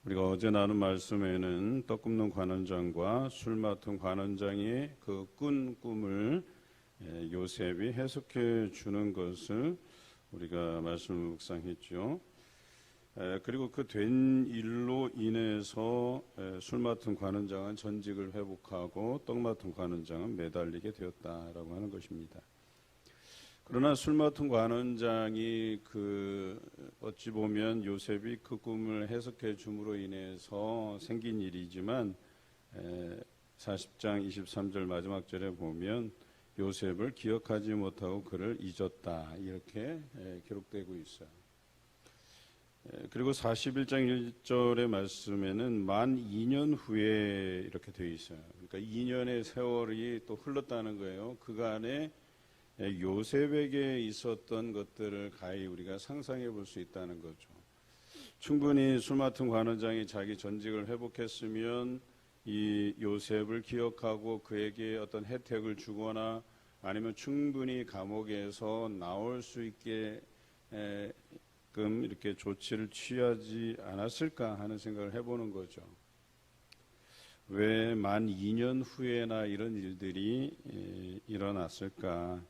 우리가 어제 나눈 말씀에는 떡 굽는 관원장과 술 맡은 관원장이 그 꾼 꿈을 요셉이 해석해 주는 것을 우리가 말씀을 묵상했죠. 그리고 그 된 일로 인해서 술 맡은 관원장은 전직을 회복하고 떡 맡은 관원장은 매달리게 되었다라고 하는 것입니다. 그러나 술 맡은 관원장이 어찌 보면 요셉이 그 꿈을 해석해 줌으로 인해서 생긴 일이지만 40장 23절 마지막 절에 보면 요셉을 기억하지 못하고 그를 잊었다 이렇게 기록되고 있어요. 그리고 41장 1절의 말씀에는 만 2년 후에 이렇게 되어 있어요. 그러니까 2년의 세월이 또 흘렀다는 거예요. 그간에 요셉에게 있었던 것들을 가히 우리가 상상해 볼 수 있다는 거죠. 충분히 술 맡은 관원장이 자기 전직을 회복했으면 이 요셉을 기억하고 그에게 어떤 혜택을 주거나 아니면 충분히 감옥에서 나올 수 있게끔 이렇게 조치를 취하지 않았을까 하는 생각을 해보는 거죠. 왜 만 2년 후에나 이런 일들이 일어났을까?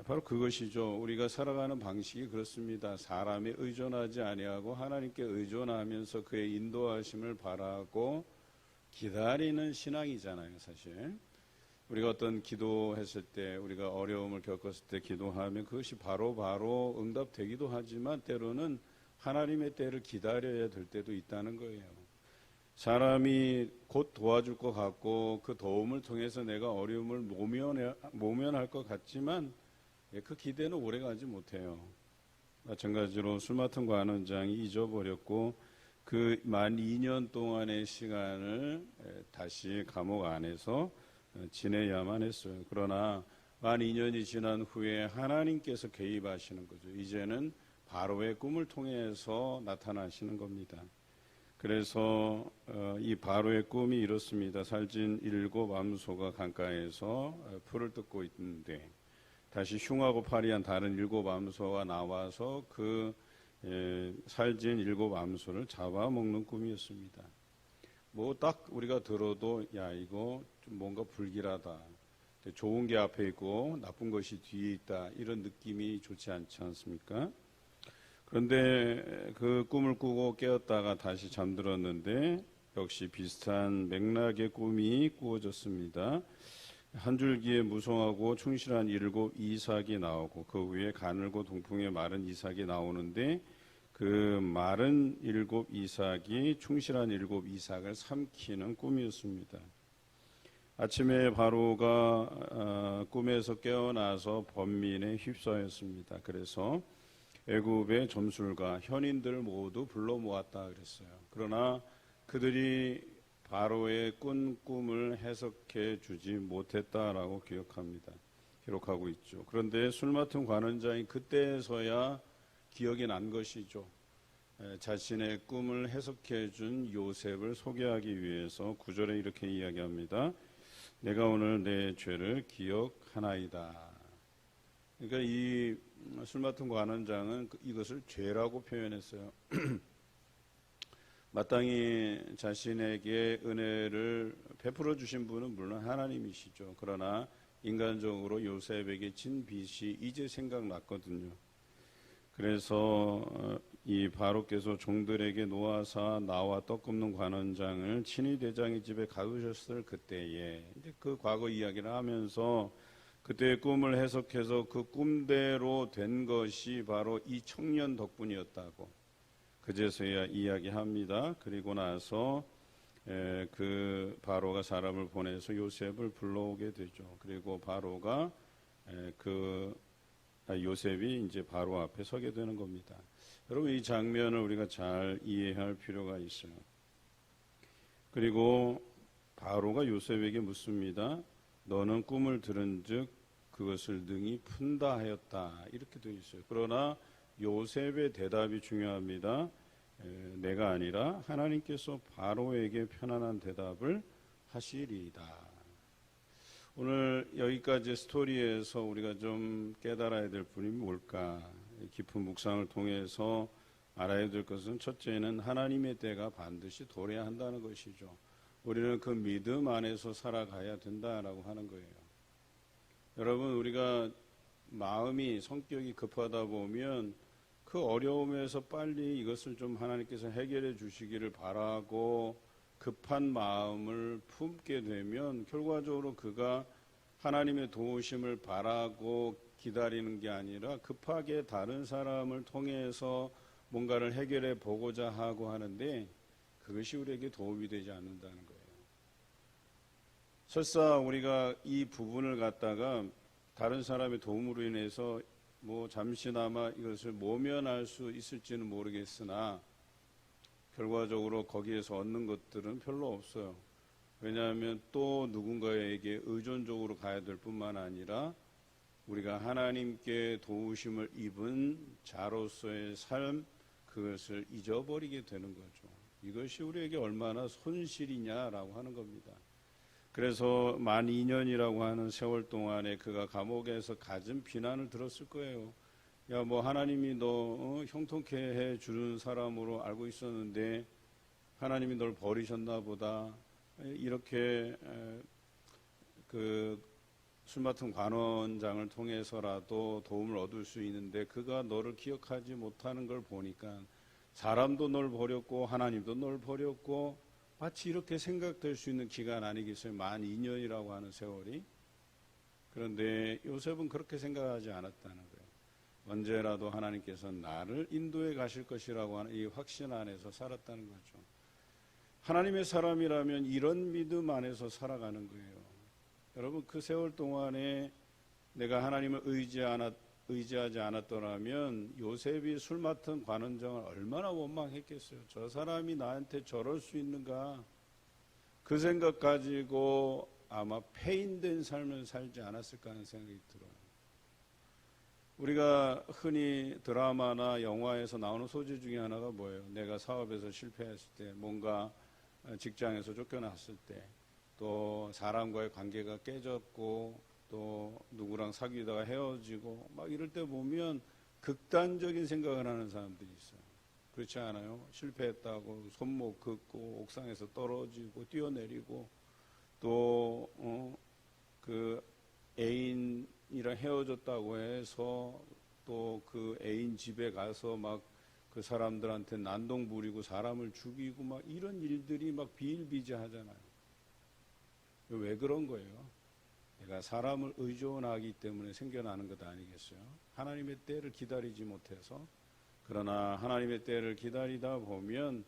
바로 그것이죠. 우리가 살아가는 방식이 그렇습니다. 사람에 의존하지 아니하고 하나님께 의존하면서 그의 인도하심을 바라고 기다리는 신앙이잖아요, 사실. 우리가 어떤 기도했을 때, 우리가 어려움을 겪었을 때 기도하면 그것이 바로 응답되기도 하지만 때로는 하나님의 때를 기다려야 될 때도 있다는 거예요. 사람이 곧 도와줄 것 같고 그 도움을 통해서 내가 어려움을 모면할 것 같지만 그 기대는 오래가지 못해요. 마찬가지로 술 맡은 관원장이 잊어버렸고 그 만 2년 동안의 시간을 다시 감옥 안에서 지내야만 했어요. 그러나 만 2년이 지난 후에 하나님께서 개입하시는 거죠. 이제는 바로의 꿈을 통해서 나타나시는 겁니다. 그래서 이 바로의 꿈이 이렇습니다. 살찐 7 암소가 강가에서 풀을 뜯고 있는데 다시 흉하고 파리한 다른 7 암소가 나와서 그 살찐 7 암소를 잡아먹는 꿈이었습니다. 뭐 딱 우리가 들어도 야 이거 좀 뭔가 불길하다. 좋은 게 앞에 있고 나쁜 것이 뒤에 있다. 이런 느낌이 좋지 않지 않습니까? 그런데 그 꿈을 꾸고 깨었다가 다시 잠들었는데 역시 비슷한 맥락의 꿈이 꾸어졌습니다. 한 줄기에 무성하고 충실한 7 이삭이 나오고 그 위에 가늘고 동풍에 마른 이삭이 나오는데 그 마른 7 이삭이 충실한 7 이삭을 삼키는 꿈이었습니다. 아침에 바로가 꿈에서 깨어나서 번민에 휩싸였습니다. 그래서 애굽의 점술가 현인들 모두 불러 모았다 그랬어요. 그러나 그들이 바로의 꾼 꿈을 해석해 주지 못했다라고 기록하고 있죠. 그런데 술 맡은 관원장이 그때서야 기억이 난 것이죠. 자신의 꿈을 해석해 준 요셉을 소개하기 위해서 9절에 이렇게 이야기합니다. 내가 오늘 내 죄를 기억하나이다. 그러니까 이 술 맡은 관원장은 이것을 죄라고 표현했어요. 마땅히 자신에게 은혜를 베풀어 주신 분은 물론 하나님이시죠. 그러나 인간적으로 요셉에게 진 빚이 이제 생각났거든요. 그래서 이 바로께서 종들에게 노아사 나와 떡 굽는 관원장을 친위 대장의 집에 가두셨을 그때에 이제 그 과거 이야기를 하면서 그때의 꿈을 해석해서 그 꿈대로 된 것이 바로 이 청년 덕분이었다고 그제서야 이야기합니다. 그리고 나서 그 바로가 사람을 보내서 요셉을 불러오게 되죠. 그리고 바로가 요셉이 이제 바로 앞에 서게 되는 겁니다. 여러분 이 장면을 우리가 잘 이해할 필요가 있어요. 그리고 바로가 요셉에게 묻습니다. 너는 꿈을 들은즉 그것을 능히 푼다 하였다. 이렇게 되어 있어요. 그러나 요셉의 대답이 중요합니다. 내가 아니라 하나님께서 바로에게 편안한 대답을 하시리이다. 오늘 여기까지 스토리에서 우리가 좀 깨달아야 될 분이 뭘까? 깊은 묵상을 통해서 알아야 될 것은 첫째는 하나님의 때가 반드시 도래야 한다는 것이죠. 우리는 그 믿음 안에서 살아가야 된다라고 하는 거예요. 여러분, 우리가 마음이 성격이 급하다 보면 그 어려움에서 빨리 이것을 좀 하나님께서 해결해 주시기를 바라고 급한 마음을 품게 되면 결과적으로 그가 하나님의 도우심을 바라고 기다리는 게 아니라 급하게 다른 사람을 통해서 뭔가를 해결해 보고자 하고 하는데 그것이 우리에게 도움이 되지 않는다는 거예요. 설사 우리가 이 부분을 갖다가 다른 사람의 도움으로 인해서 뭐 잠시나마 이것을 모면할 수 있을지는 모르겠으나 결과적으로 거기에서 얻는 것들은 별로 없어요. 왜냐하면 또 누군가에게 의존적으로 가야 될 뿐만 아니라 우리가 하나님께 도우심을 입은 자로서의 삶, 그것을 잊어버리게 되는 거죠. 이것이 우리에게 얼마나 손실이냐라고 하는 겁니다. 그래서 만 2년이라고 하는 세월 동안에 그가 감옥에서 갖은 비난을 들었을 거예요. 야, 뭐 하나님이 너 형통케 해 주는 사람으로 알고 있었는데 하나님이 널 버리셨나 보다. 이렇게 그 술 맡은 관원장을 통해서라도 도움을 얻을 수 있는데 그가 너를 기억하지 못하는 걸 보니까 사람도 널 버렸고 하나님도 널 버렸고 마치 이렇게 생각될 수 있는 기간 아니겠어요? 만 2년이라고 하는 세월이. 그런데 요셉은 그렇게 생각하지 않았다는 거예요. 언제라도 하나님께서 나를 인도해 가실 것이라고 하는 이 확신 안에서 살았다는 거죠. 하나님의 사람이라면 이런 믿음 안에서 살아가는 거예요. 여러분, 그 세월 동안에 내가 하나님을 의지하지 않았더라면 요셉이 술 맡은 관원장을 얼마나 원망했겠어요. 저 사람이 나한테 저럴 수 있는가. 그 생각 가지고 아마 폐인된 삶을 살지 않았을까 하는 생각이 들어요. 우리가 흔히 드라마나 영화에서 나오는 소재 중에 하나가 뭐예요? 내가 사업에서 실패했을 때, 뭔가 직장에서 쫓겨났을 때, 또 사람과의 관계가 깨졌고 또 누구랑 사귀다가 헤어지고 막 이럴 때 보면 극단적인 생각을 하는 사람들이 있어요. 그렇지 않아요? 실패했다고 손목 긋고 옥상에서 떨어지고 뛰어내리고 또 그 애인이랑 헤어졌다고 해서 또 그 애인 집에 가서 막 그 사람들한테 난동 부리고 사람을 죽이고 막 이런 일들이 막 비일비재하잖아요. 왜 그런 거예요? 내가 사람을 의존하기 때문에 생겨나는 것 아니겠어요? 하나님의 때를 기다리지 못해서. 그러나 하나님의 때를 기다리다 보면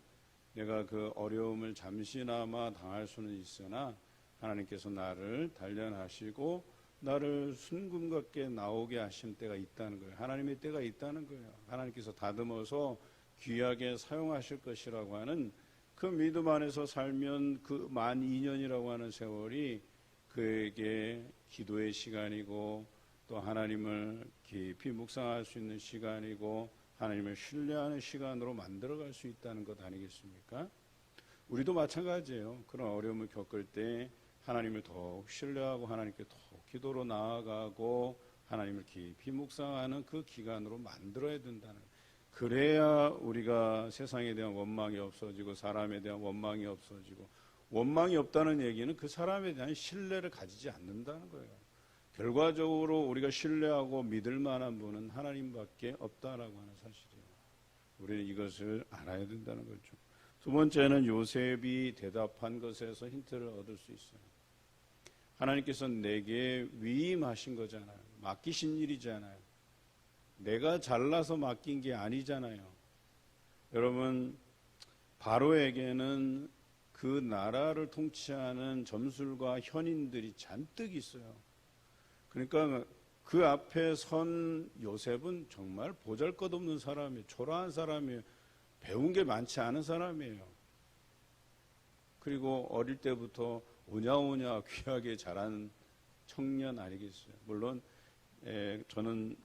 내가 그 어려움을 잠시나마 당할 수는 있으나 하나님께서 나를 단련하시고 나를 순금같게 나오게 하신 때가 있다는 거예요. 하나님의 때가 있다는 거예요. 하나님께서 다듬어서 귀하게 사용하실 것이라고 하는 그 믿음 안에서 살면 그 만 2년이라고 하는 세월이 그에게 기도의 시간이고 또 하나님을 깊이 묵상할 수 있는 시간이고 하나님을 신뢰하는 시간으로 만들어갈 수 있다는 것 아니겠습니까? 우리도 마찬가지예요. 그런 어려움을 겪을 때 하나님을 더욱 신뢰하고 하나님께 더욱 기도로 나아가고 하나님을 깊이 묵상하는 그 기간으로 만들어야 된다는 거예요. 그래야 우리가 세상에 대한 원망이 없어지고 사람에 대한 원망이 없어지고 원망이 없다는 얘기는 그 사람에 대한 신뢰를 가지지 않는다는 거예요. 결과적으로 우리가 신뢰하고 믿을 만한 분은 하나님밖에 없다라고 하는 사실이에요. 우리는 이것을 알아야 된다는 거죠. 두 번째는 요셉이 대답한 것에서 힌트를 얻을 수 있어요. 하나님께서 내게 위임하신 거잖아요. 맡기신 일이잖아요. 내가 잘나서 맡긴 게 아니잖아요. 여러분, 바로에게는 그 나라를 통치하는 점술과 현인들이 잔뜩 있어요. 그러니까 그 앞에 선 요셉은 정말 보잘것없는 사람이에요. 초라한 사람이에요. 배운 게 많지 않은 사람이에요. 그리고 어릴 때부터 오냐오냐 귀하게 자란 청년 아니겠어요. 물론 저는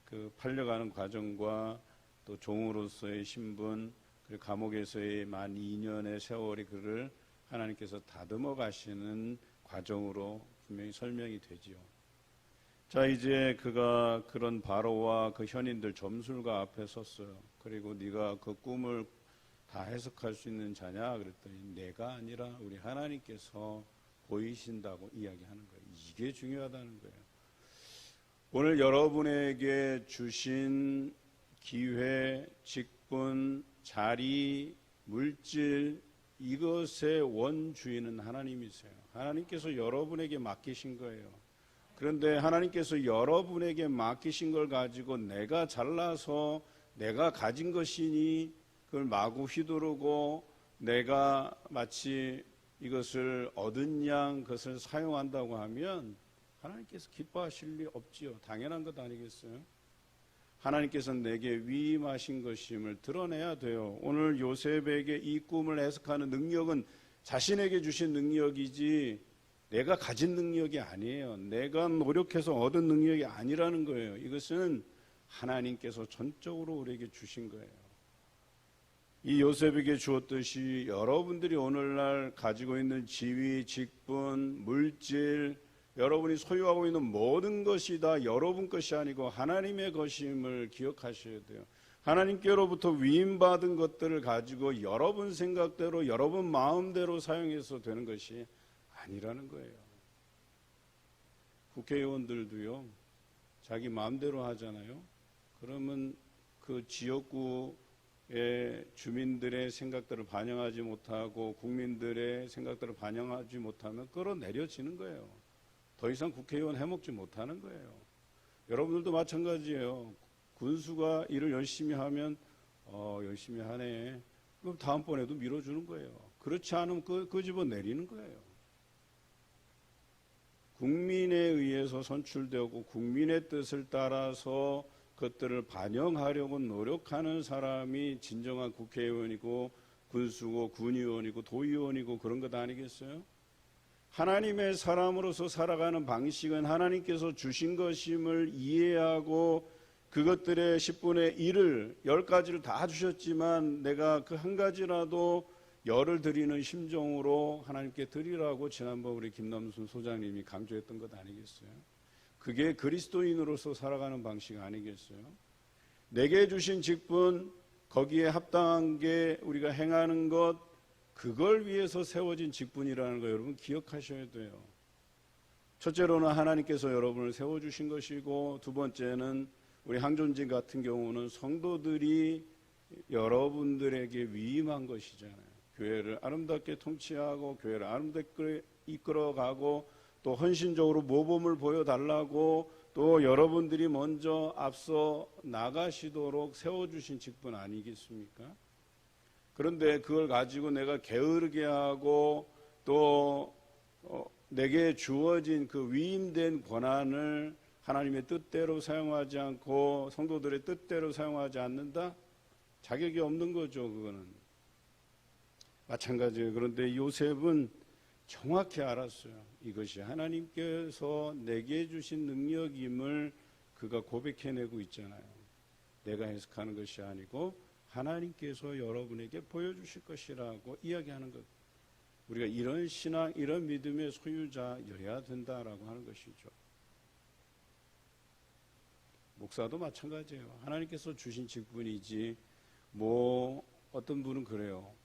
그 팔려가는 과정과 또 종으로서의 신분 그리고 감옥에서의 만 2년의 세월이 그를 하나님께서 다듬어 가시는 과정으로 분명히 설명이 되지요. 자, 이제 그가 그런 바로와 그 현인들 점술가 앞에 섰어요. 그리고 네가 그 꿈을 다 해석할 수 있는 자냐 그랬더니 내가 아니라 우리 하나님께서 보이신다고 이야기하는 거예요. 이게 중요하다는 거예요. 오늘 여러분에게 주신 기회, 직분, 자리, 물질, 이것의 원주인은 하나님이세요. 하나님께서 여러분에게 맡기신 거예요. 그런데 하나님께서 여러분에게 맡기신 걸 가지고 내가 잘나서 내가 가진 것이니 그걸 마구 휘두르고 내가 마치 이것을 얻은 양 그것을 사용한다고 하면 하나님께서 기뻐하실 리 없지요. 당연한 것 아니겠어요? 하나님께서 내게 위임하신 것임을 드러내야 돼요. 오늘 요셉에게 이 꿈을 해석하는 능력은 자신에게 주신 능력이지 내가 가진 능력이 아니에요. 내가 노력해서 얻은 능력이 아니라는 거예요. 이것은 하나님께서 전적으로 우리에게 주신 거예요. 이 요셉에게 주었듯이 여러분들이 오늘날 가지고 있는 지위, 직분, 물질, 여러분이 소유하고 있는 모든 것이 다 여러분 것이 아니고 하나님의 것임을 기억하셔야 돼요. 하나님께로부터 위임받은 것들을 가지고 여러분 생각대로 여러분 마음대로 사용해서 되는 것이 아니라는 거예요. 국회의원들도요, 자기 마음대로 하잖아요. 그러면 그 지역구의 주민들의 생각들을 반영하지 못하고 국민들의 생각들을 반영하지 못하면 끌어내려지는 거예요. 더 이상 국회의원 해먹지 못하는 거예요. 여러분들도 마찬가지예요. 군수가 일을 열심히 하면 열심히 하네. 그럼 다음번에도 밀어주는 거예요. 그렇지 않으면 끄집어 내리는 거예요. 국민에 의해서 선출되고 국민의 뜻을 따라서 그것들을 반영하려고 노력하는 사람이 진정한 국회의원이고 군수고 군의원이고 도의원이고 그런 것 아니겠어요? 하나님의 사람으로서 살아가는 방식은 하나님께서 주신 것임을 이해하고 그것들의 10분의 1을 10가지를 다 주셨지만 내가 그 한 가지라도 열을 드리는 심정으로 하나님께 드리라고 지난번 우리 김남순 소장님이 강조했던 것 아니겠어요? 그게 그리스도인으로서 살아가는 방식 아니겠어요? 내게 주신 직분, 거기에 합당한 게 우리가 행하는 것, 그걸 위해서 세워진 직분이라는 거 여러분 기억하셔야 돼요. 첫째로는 하나님께서 여러분을 세워주신 것이고, 두 번째는 우리 항존진 같은 경우는 성도들이 여러분들에게 위임한 것이잖아요. 교회를 아름답게 통치하고 교회를 아름답게 이끌어가고 또 헌신적으로 모범을 보여달라고 또 여러분들이 먼저 앞서 나가시도록 세워주신 직분 아니겠습니까? 그런데 그걸 가지고 내가 게으르게 하고 또 내게 주어진 그 위임된 권한을 하나님의 뜻대로 사용하지 않고 성도들의 뜻대로 사용하지 않는다? 자격이 없는 거죠. 그거는 마찬가지예요. 그런데 요셉은 정확히 알았어요. 이것이 하나님께서 내게 주신 능력임을 그가 고백해내고 있잖아요. 내가 해석하는 것이 아니고 하나님께서 여러분에게 보여주실 것이라고 이야기하는 것. 우리가 이런 신앙, 이런 믿음의 소유자여야 된다라고 하는 것이죠. 목사도 마찬가지예요. 하나님께서 주신 직분이지 어떤 분은 그래요.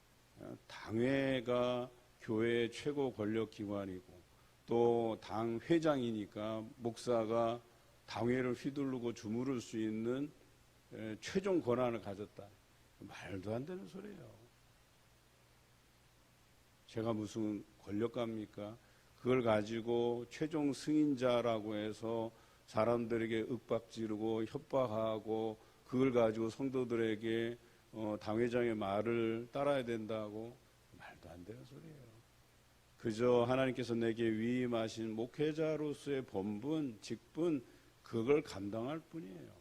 당회가 교회의 최고 권력 기관이고 또 당 회장이니까 목사가 당회를 휘두르고 주무를 수 있는 최종 권한을 가졌다. 말도 안 되는 소리예요. 제가 무슨 권력가입니까? 그걸 가지고 최종 승인자라고 해서 사람들에게 윽박지르고 협박하고 그걸 가지고 성도들에게 당회장의 말을 따라야 된다고 말도 안 되는 소리예요. 그저 하나님께서 내게 위임하신 목회자로서의 본분, 직분 그걸 감당할 뿐이에요.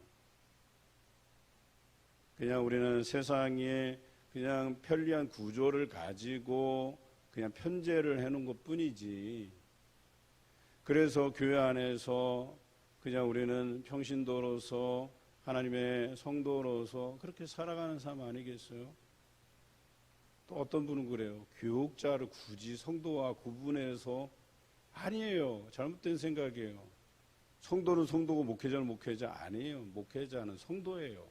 그냥 우리는 세상에 그냥 편리한 구조를 가지고 그냥 편제를 해놓은 것 뿐이지. 그래서 교회 안에서 그냥 우리는 평신도로서 하나님의 성도로서 그렇게 살아가는 삶 아니겠어요? 또 어떤 분은 그래요. 교육자를 굳이 성도와 구분해서 아니에요. 잘못된 생각이에요. 성도는 성도고 목회자는 목회자 아니에요. 목회자는 성도예요.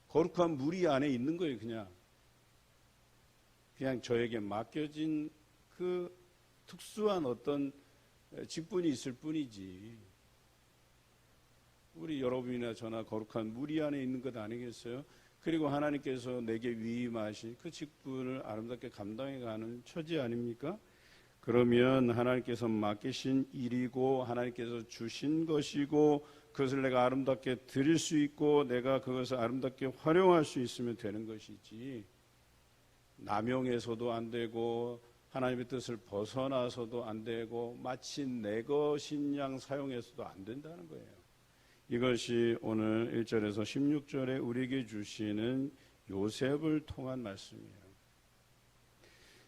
거룩한 무리 안에 있는 거예요. 그냥 저에게 맡겨진 그 특수한 어떤 직분이 있을 뿐이지. 우리 여러분이나 저나 거룩한 무리 안에 있는 것 아니겠어요? 그리고 하나님께서 내게 위임하신 그 직분을 아름답게 감당해가는 처지 아닙니까? 그러면 하나님께서 맡기신 일이고 하나님께서 주신 것이고 그것을 내가 아름답게 드릴 수 있고 내가 그것을 아름답게 활용할 수 있으면 되는 것이지, 남용해서도 안 되고 하나님의 뜻을 벗어나서도 안 되고 마치 내 것인 양 사용해서도 안 된다는 거예요. 이것이 오늘 1절에서 16절에 우리에게 주시는 요셉을 통한 말씀이에요.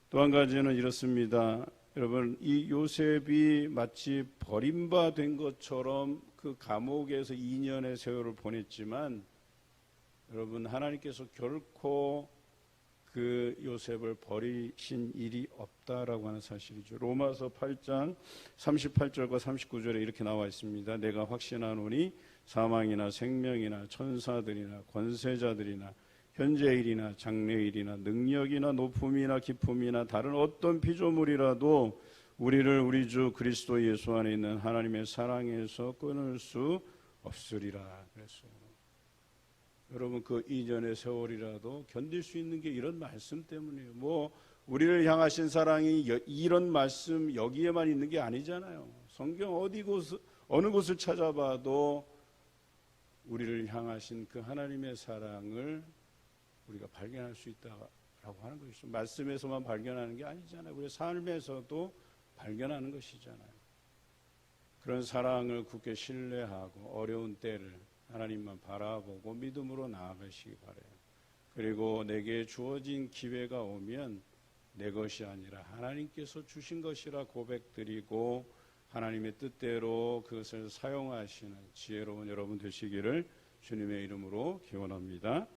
또 한 가지는 이렇습니다. 여러분, 이 요셉이 마치 버림받은 것처럼 그 감옥에서 2년의 세월을 보냈지만, 여러분, 하나님께서 결코 그 요셉을 버리신 일이 없다라고 하는 사실이죠. 로마서 8장 38절과 39절에 이렇게 나와 있습니다. 내가 확신하노니 사망이나 생명이나 천사들이나 권세자들이나 현재일이나 장래일이나 능력이나 높음이나 깊음이나 다른 어떤 피조물이라도 우리를 우리 주 그리스도 예수 안에 있는 하나님의 사랑에서 끊을 수 없으리라 그랬어요. 여러분, 그 이전의 세월이라도 견딜 수 있는 게 이런 말씀 때문이에요. 우리를 향하신 사랑이 이런 말씀 여기에만 있는 게 아니잖아요. 성경 어느 곳을 찾아봐도 우리를 향하신 그 하나님의 사랑을 우리가 발견할 수 있다라고 하는 것이죠. 말씀에서만 발견하는 게 아니잖아요. 우리 삶에서도 발견하는 것이잖아요. 그런 사랑을 굳게 신뢰하고 어려운 때를 하나님만 바라보고 믿음으로 나아가시기 바라요. 그리고 내게 주어진 기회가 오면 내 것이 아니라 하나님께서 주신 것이라 고백드리고 하나님의 뜻대로 그것을 사용하시는 지혜로운 여러분 되시기를 주님의 이름으로 기원합니다.